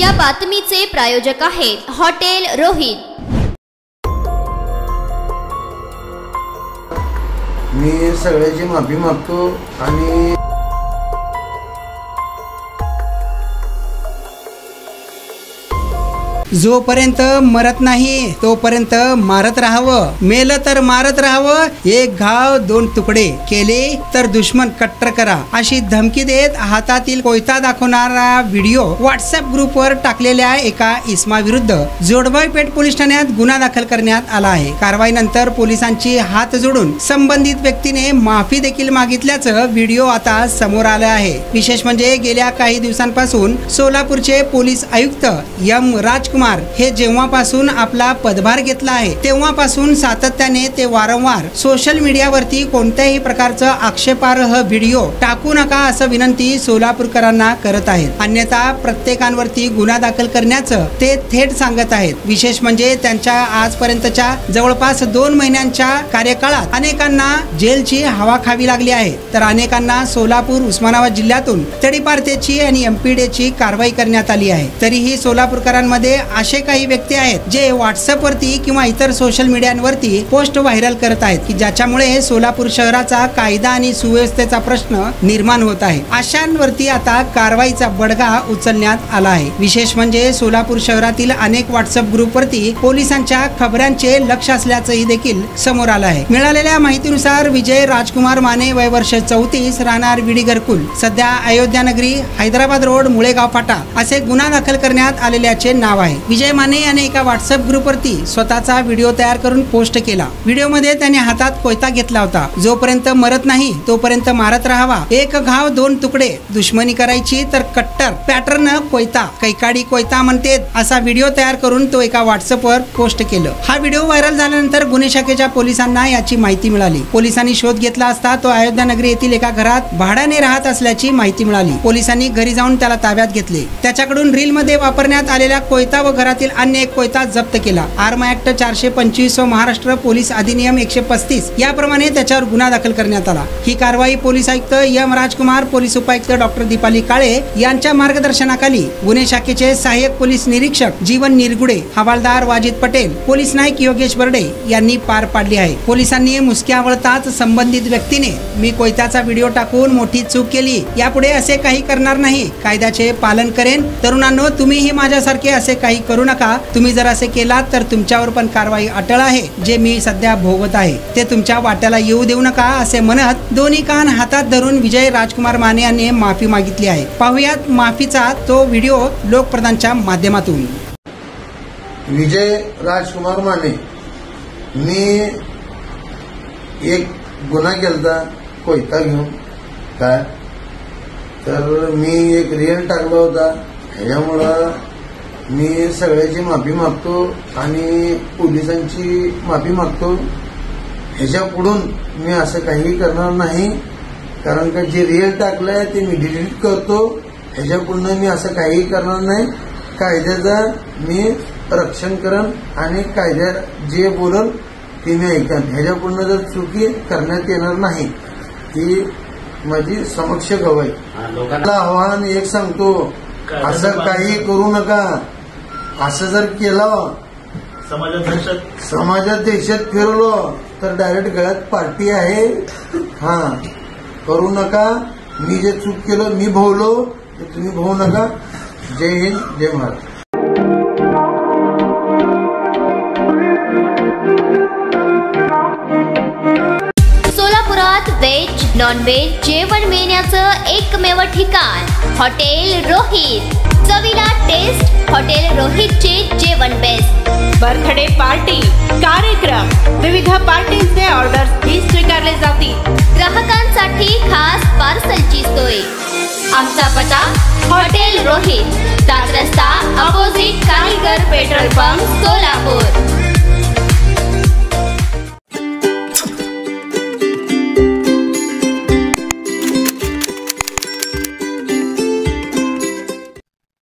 या बातमीचे प्रायोजक आहेत हॉटेल रोहित। मी सगळ्याची माफी मागतो आणि जोपर्यंत मरत नाही तोपर्यंत मारत राहावं, मेलं तर मारत राहावं, एक घाव दोन तुकडे केले तर दुश्मन कट्टर करा अशी धमकी देत हातातील कोयता दाखवणारा व्हिडिओ व्हॉट्सअप ग्रुपवर टाकलेल्या एका इसमाविरुद्ध जोडबाईपेठ पोलीस ठाण्यात गुन्हा दाखल करण्यात आला आहे। कारवाईनंतर पोलिसांची हात जोडून संबंधित व्यक्तीने माफी देखील मागितल्याचं व्हिडिओ आता समोर आलं आहे। विशेष म्हणजे गेल्या काही दिवसांपासून सोलापूरचे पोलीस आयुक्त एम राजकुमार हे जेव्हापासून आपला पदभार घेतला आहे तेव्हापासून सातत्याने ते वारंवार सोशल मीडियावरती कोणत्याही प्रकारचा आक्षेपार्ह व्हिडिओ टाकू नका असं विनंती सोलापूरकरांना करत आहेत, अन्यथा प्रत्येकावरती गुन्हा दाखल करण्याचं ते थेट सांगत आहेत। विशेष म्हणजे त्यांच्या आजपर्यंतच्या जवळपास 2 महिन्यांच्या कार्यकाळात अनेकांना जेलची हवा खावी लागली आहे, तर अनेकांना सोलापूर उस्मानाबाद जिल्ह्यातून तडीपारतेची आणि एमपीडीची कारवाई करण्यात आली आहे। तरीही सोलापूरकरांमध्ये असे काही व्यक्ती आहेत जे व्हॉट्सअप वरती किंवा इतर सोशल मीडियावरती पोस्ट व्हायरल करत आहेत की ज्याच्यामुळे सोलापूर शहराचा कायदा आणि सुव्यवस्थेचा प्रश्न निर्माण होत आहे। अशांवरती आता कारवाईचा बडगा उचलण्यात आला आहे। विशेष म्हणजे सोलापूर शहरातील अनेक व्हॉट्सअप ग्रुपवरती पोलिसांच्या खबरांचे लक्ष असल्याचंही देखील समोर आलं आहे। मिळालेल्या माहितीनुसार विजय राजकुमार माने वय वर्ष 34 राहणार विडी घरकुल सध्या अयोध्या नगरी हैदराबाद रोड मुळेगाव फाटा असे गुन्हा दाखल करण्यात आलेल्याचे नाव आहे। विजय माने याने एका व्हॉट्सअप ग्रुपवरती स्वतःचा व्हिडिओ तयार करून पोस्ट केला। व्हिडिओमध्ये त्याने हातात कोयता घेतला होता। जोपर्यंत मरत नाही तोपर्यंत मारत राहावा, एक घाव दोन तुकडे, दुश्मनी करायची तर कट्टर पॅटर्न कोयता, कैकाडी कोयता म्हणते असा व्हिडिओ तयार करून तो एका व्हॉट्सअपवर पोस्ट केलं। हा व्हिडिओ व्हायरल झाल्यानंतर गुन्हे शाखेच्या पोलिसांना याची माहिती मिळाली। पोलिसांनी शोध घेतला असता तो अयोध्या नगरी येथील एका घरात भाड्याने राहत असल्याची माहिती मिळाली। पोलिसांनी घरी जाऊन त्याला ताब्यात घेतले। त्याच्याकडून रील मध्ये वापरण्यात आलेल्या कोयता व घरातील अन्य एक कोयता जप्त केला। आर्म ऍक्ट 425 व महाराष्ट्र पोलीस अधिनियम 135 याप्रमाणे त्याच्यावर गुन्हा दाखल करण्यात आला। ही कारवाई पोलीस आयुक्त एम राजकुमार, पोलीस उपायुक्त डॉक्टर दीपाली काळे यांच्या मार्गदर्शनाखाली गुन्हे शाखेचे सहाय्यक पोलीस निरीक्षक जीवन निरगुडे, हवालदार वाजिद पटेल, पोलीस नाईक योगेश बर्डे यांनी पार पाडली आहे। पोलिसांनी मुसक्या वळताच संबंधित व्यक्तीने मी कोयत्याचा व्हिडिओ टाकून मोठी चूक केली, यापुढे असे काही करणार नाही, कायद्याचे पालन करेन। तरुणांनो, तुम्हीही माझ्यासारखे असे काही करू नका। तुम्ही जर असे केलात तर तुमच्यावर पण कारवाई अटळ आहे। जे मी सध्या भोगत आहे ते तुमच्या वाट्याला येऊ देऊ नका असे म्हणत दोन्ही कान हातात धरून विजय राजकुमार माने यांनी माफी मागितली आहे। पाहुयात माफीचा तो व्हिडिओ लोकप्रधानच्या माध्यमातून। विजय राजकुमार माने, मी एक गुन्हा केलता कोयता घेऊन, काय तर मी एक रील टाकला होता, ह्याच्यामुळं मी सगळ्याची माफी मागतो आणि पोलिसांची माफी मागतो। ह्याच्या पुढून मी असं काही करणार नाही, कारण का जे रील टाकलंय ते मी डिलीट करतो। ह्याच्या पुढं मी असं काही करणार नाही। कायद्याचं मी रक्षण करेन आणि कायद्या जे बोलल ते मी ऐकन। ह्याच्या पुढं जर चुकी करण्यात येणार नाही ही माझी समक्ष गवाही। लोकांना आव्हान एक सांगतो, असं काही करू नका। असं जर केलं, समाजात दहशत फिरलो तर डायरेक्ट गळ्यात पार्टी आहे। हा, करू नका। मी जे चूक केलं, मी भोवलो, ते तुम्ही भोवू नका। जय हिंद, जय महाराष्ट्र। सोलापुरात व्हेज नॉन व्हेज जेवण मिळण्याचं एकमेव ठिकाण हॉटेल रोहित। चवीला टेस्ट, हॉटेल रोहितचे जेवण बेस्ट। बर्थडे पार्टी, कार्यक्रम, विविध पार्टींचे ऑर्डर्स ही स्वीकारले जातील। ग्राहकांसाठी खास पार्सलची सोय। आमचा पत्ता हॉटेल रोहित, 7 रस्ता अपोजिट कारीगर पेट्रोल पंप, सोलापूर।